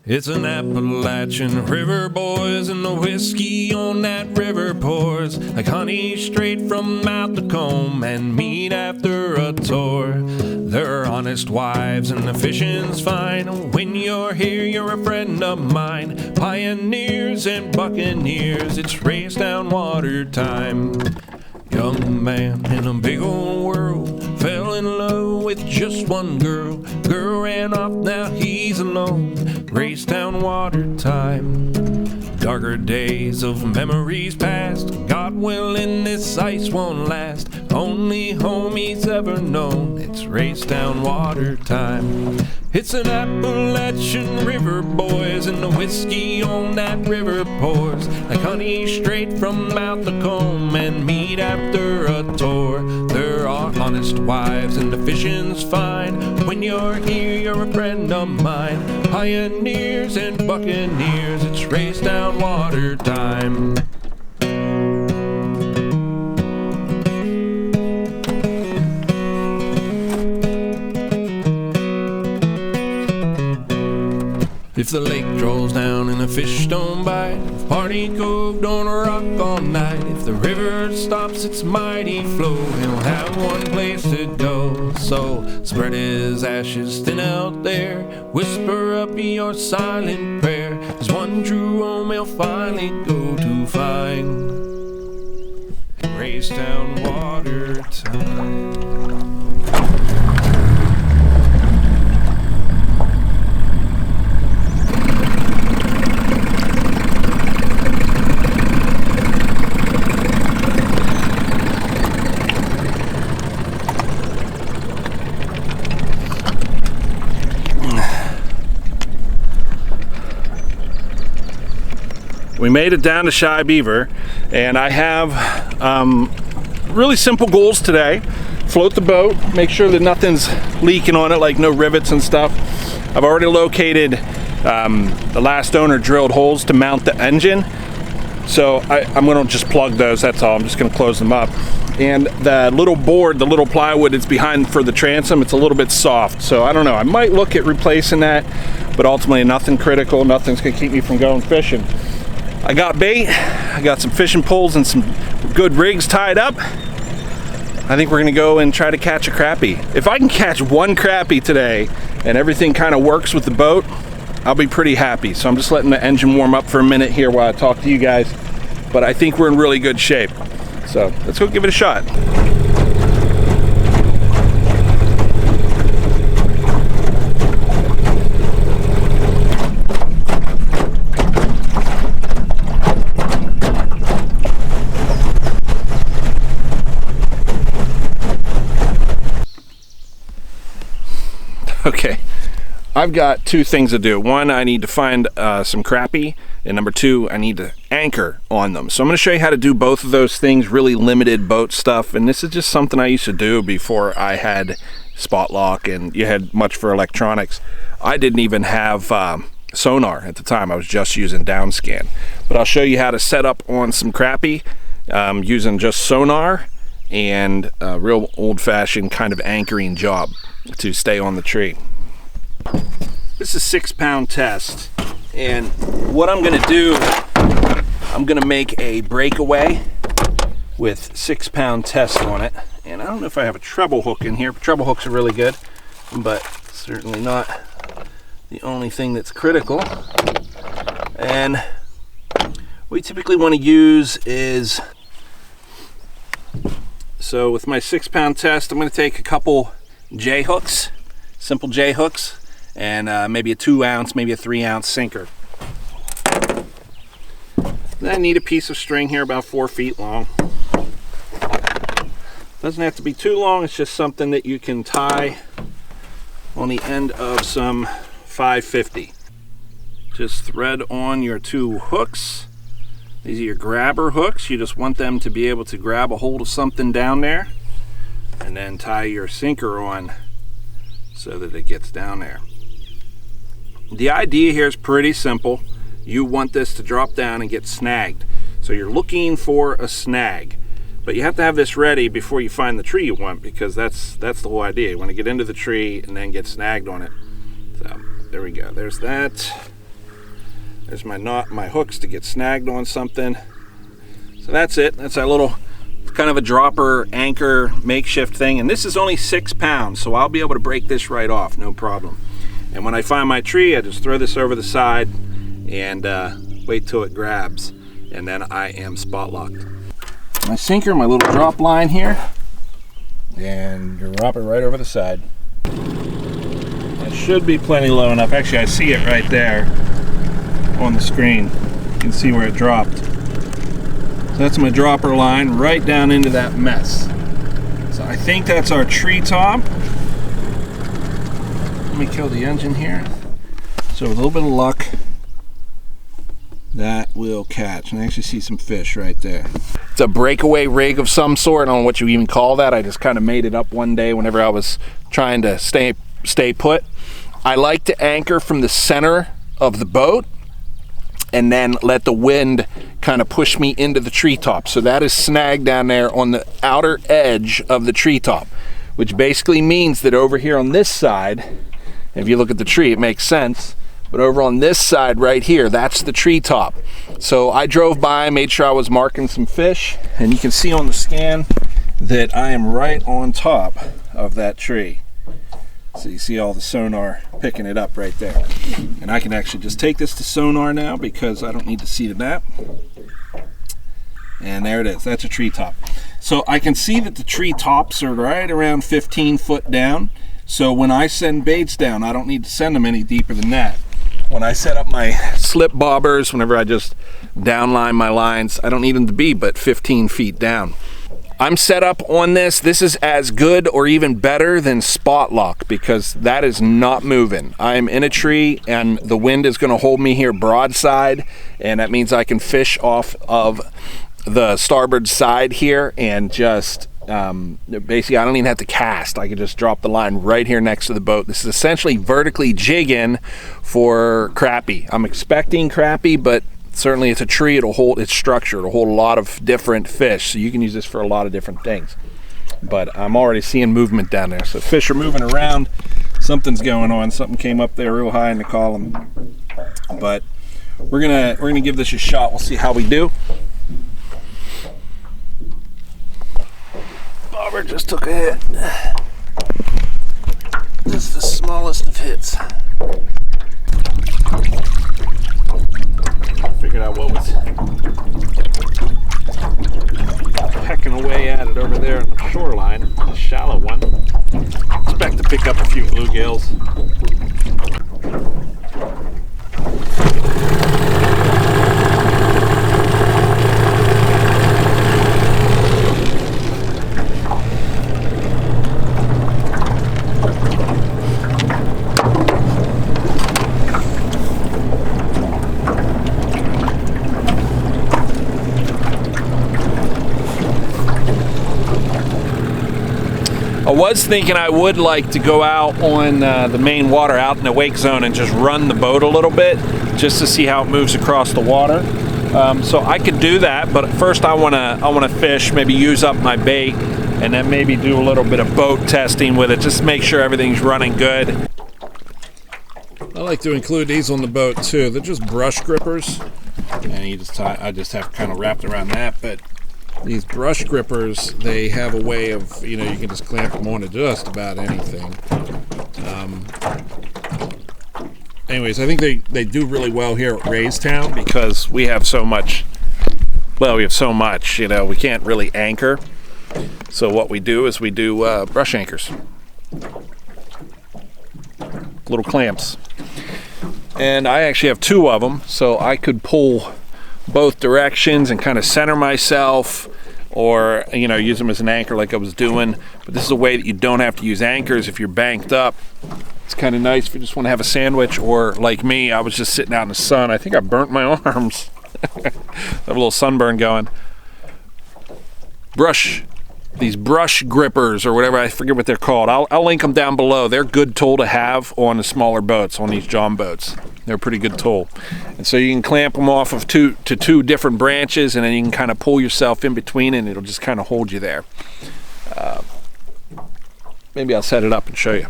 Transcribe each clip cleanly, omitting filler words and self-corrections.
It's an Appalachian river, boys, and the whiskey on that river pours like honey straight from mouth to comb and meat after a tour. They're honest wives and the fishing's fine. When you're here, you're a friend of mine. Pioneers and buccaneers, it's Raystown water time. Young man in a big old world fell in love with just one girl. Girl ran off, now he's alone. Raystown water time. Darker days of memories past. God willing, this ice won't last. Only home he's ever known. It's Raystown water time. It's an Appalachian river, boys, and the whiskey on that river pours like honey straight from mouth to comb and meat after a tour. There are honest wives and the fishing's fine. When you're here, you're a friend of mine. Pioneers and buccaneers, it's Raystown water time. If the lake draws down and the fish don't bite, if Party Cove don't rock all night, if the river stops its mighty flow, he'll have one place to go. So spread his ashes thin out there, whisper up your silent prayer. There's one true home he'll finally go to find. Raystown water time. We made it down to Shy Beaver, and I have really simple goals today. Float the boat, make sure that nothing's leaking on it, like no rivets and stuff. I've already located the last owner drilled holes to mount the engine, so I'm going to just plug those, that's all. I'm just going to close them up. And the little board, the little plywood it's behind for the transom, it's a little bit soft, so I don't know, I might look at replacing that, but ultimately nothing critical, nothing's going to keep me from going fishing. I got bait, I got some fishing poles and some good rigs tied up. I think we're gonna go and try to catch a crappie. If I can catch one crappie today and everything kind of works with the boat, I'll be pretty happy. So I'm just letting the engine warm up for a minute here while I talk to you guys. But I think we're in really good shape. So let's go give it a shot. Okay, I've got two things to do. One, I need to find some crappie, and number two, I need to anchor on them. So I'm going to show you how to do both of those things, really limited boat stuff, and this is just something I used to do before I had spot lock and you had much for electronics. I didn't even have sonar at the time. I was just using downscan. But I'll show you how to set up on some crappie using just sonar and a real old-fashioned kind of anchoring job to stay on the tree. This is a 6-pound test, and what I'm going to do, I'm going to make a breakaway with 6-pound test on it. And I don't know if I have a treble hook in here. Treble hooks are really good, but certainly not the only thing that's critical. And what we typically want to use is, so with my 6-pound test, I'm going to take a couple J hooks, simple J hooks, and maybe a 2-ounce, maybe a 3-ounce sinker. Then I need a piece of string here about 4 feet long. Doesn't have to be too long, it's just something that you can tie on the end of some 550. Just thread on your 2 hooks. These are your grabber hooks. You just want them to be able to grab a hold of something down there, and then tie your sinker on so that it gets down there. The idea here is pretty simple. You want this to drop down and get snagged. So you're looking for a snag, but you have to have this ready before you find the tree you want, because that's the whole idea. You want to get into the tree and then get snagged on it. So there we go, there's that. There's my knot, my hooks to get snagged on something. So that's it. That's our little kind of a dropper anchor makeshift thing. And this is only 6 pounds, so I'll be able to break this right off, no problem. And when I find my tree, I just throw this over the side and wait till it grabs. And then I am spot locked. My sinker, my little drop line here. And drop it right over the side. It should be plenty low enough. Actually, I see it right there on the screen. You can see where it dropped. So that's my dropper line right down into that mess. So I think that's our tree top. Let me kill the engine here. So with a little bit of luck, that will catch. And I actually see some fish right there. It's a breakaway rig of some sort. I don't know what you even call that. I just kind of made it up one day whenever I was trying to stay put. I like to anchor from the center of the boat and then let the wind kind of push me into the treetop. So that is snagged down there on the outer edge of the treetop, which basically means that over here on this side, if you look at the tree, it makes sense, but over on this side right here, that's the treetop. So I drove by, made sure I was marking some fish, and you can see on the scan that I am right on top of that tree. So you see all the sonar picking it up right there. And I can actually just take this to sonar now because I don't need to see the map. And there it is, that's a treetop. So I can see that the tree tops are right around 15 foot down. So when I send baits down, I don't need to send them any deeper than that. When I set up my slip bobbers, whenever I just downline my lines, I don't need them to be but 15 feet down. I'm set up on this. This is as good or even better than spot lock because that is not moving. I'm in a tree and the wind is going to hold me here broadside, and that means I can fish off of the starboard side here and just basically I don't even have to cast. I can just drop the line right here next to the boat. This is essentially vertically jigging for crappie. I'm expecting crappie, but certainly it's a tree, it'll hold its structure, it'll hold a lot of different fish, so you can use this for a lot of different things. But I'm already seeing movement down there, so fish are moving around, something's going on, something came up there real high in the column. But we're gonna give this a shot, we'll see how we do. Bobber just took a hit. This is the smallest of hits. Figured out what was pecking away at it over there on the shoreline, the shallow one. Expect to pick up a few bluegills. I was thinking I would like to go out on the main water out in the wake zone and just run the boat a little bit just to see how it moves across the water. So I could do that, but first I wanna fish, maybe use up my bait, and then maybe do a little bit of boat testing with it, just to make sure everything's running good. I like to include these on the boat too. They're just brush grippers, and I just have kind of wrapped around that, but these brush grippers, they have a way of, you can just clamp them on to just about anything. Anyways, I think they do really well here at Raystown because we have so much, we can't really anchor. So what we do is we do brush anchors. Little clamps. And I actually have 2 of them, so I could pull both directions and kind of center myself, or use them as an anchor like I was doing. But this is a way that you don't have to use anchors if you're banked up. It's kind of nice if you just want to have a sandwich, or like me, I was just sitting out in the sun. I think I burnt my arms. I have a little sunburn going. These brush grippers or whatever, I forget what they're called. I'll link them down below. They're a good tool to have on the smaller boats, on these John boats. They're a pretty good tool. And so you can clamp them off of two different branches, and then you can kind of pull yourself in between, and it'll just kind of hold you there. Maybe I'll set it up and show you.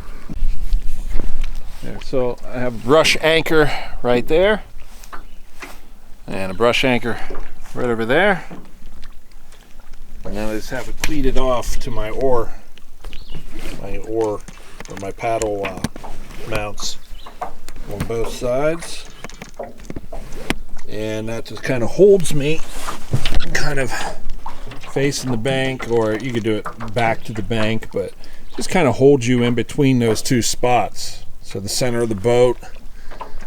There, so I have a brush anchor right there. and a brush anchor right over there. And then I just have it cleated off to my oar or my paddle mounts on both sides. And that just kind of holds me kind of facing the bank, or you could do it back to the bank, but just kind of holds you in between those two spots. So the center of the boat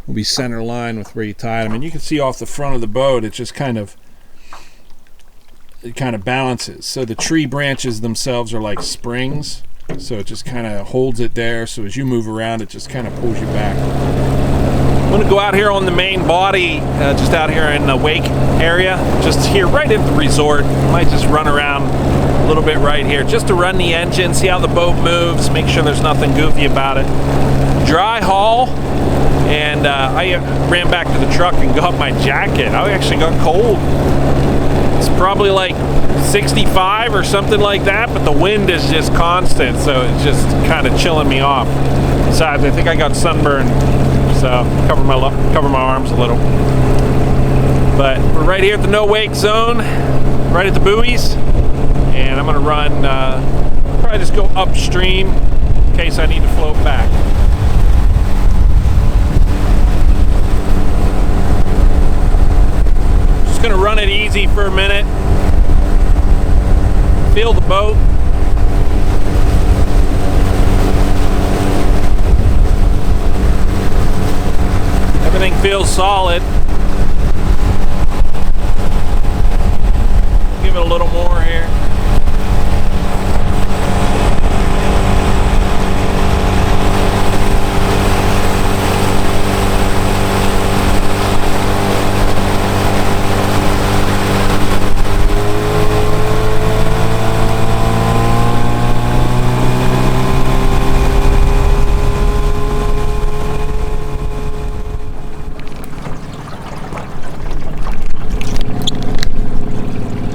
will be center line with where you tied them. And you can see off the front of the boat, it just kind of balances. So the tree branches themselves are like springs, so it just kind of holds it there, so as you move around it just kind of pulls you back. I'm going to go out here on the main body, just out here in the wake area, just here right at the resort. Might just run around a little bit right here just to run the engine, see how the boat moves, make sure there's nothing goofy about it. Dry haul, and I ran back to the truck and got my jacket. I actually got cold. It's probably like 65 or something like that, but the wind is just constant, so it's just kind of chilling me off. Besides, I think I got sunburned, so cover my arms a little. But we're right here at the no wake zone, right at the buoys, and I'm gonna run, probably just go upstream in case I need to float back. Just gonna run it easy for a minute. Feel the boat. Everything feels solid. Give it a little more here.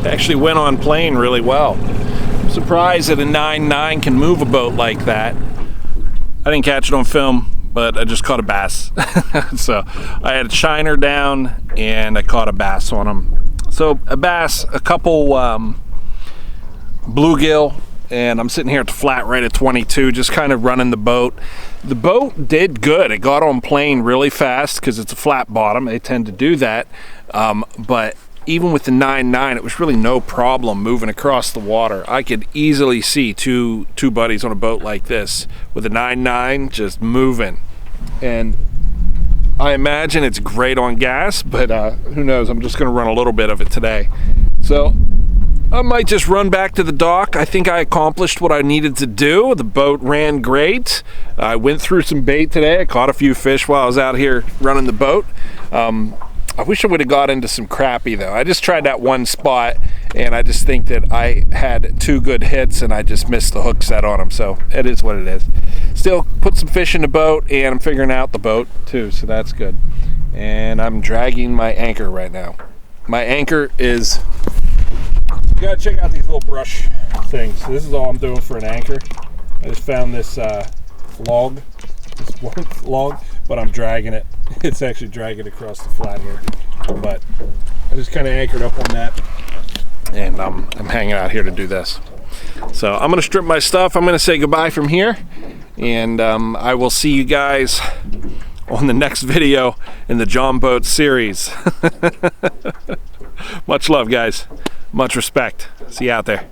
Actually went on plane really well. I'm surprised that a 9.9 can move a boat like that. I didn't catch it on film, but I just caught a bass. So I had a shiner down and I caught a bass on him. So a bass, a couple bluegill, and I'm sitting here at the flat right at 22, just kind of running the boat. The boat did good. It got on plane really fast because it's a flat bottom. They tend to do that, but even with the 9.9, it was really no problem moving across the water. I could easily see two buddies on a boat like this with a 9.9 just moving. And I imagine it's great on gas, but who knows? I'm just going to run a little bit of it today. So I might just run back to the dock. I think I accomplished what I needed to do. The boat ran great. I went through some bait today. I caught a few fish while I was out here running the boat. I wish I would have got into some crappie though. I just tried that one spot and I just think that I had two good hits and I just missed the hook set on them, so it is what it is. Still put some fish in the boat and I'm figuring out the boat too, so that's good. And I'm dragging my anchor right now. My anchor is, you gotta check out these little brush things. So this is all I'm doing for an anchor. I just found this log, this one log, but I'm dragging it. It's actually dragging across the flat here, but I just kind of anchored up on that, and I'm hanging out here to do this. So I'm gonna strip my stuff. I'm gonna say goodbye from here, and I will see you guys on the next video in the John Boat series. Much love, guys. Much respect. See you out there.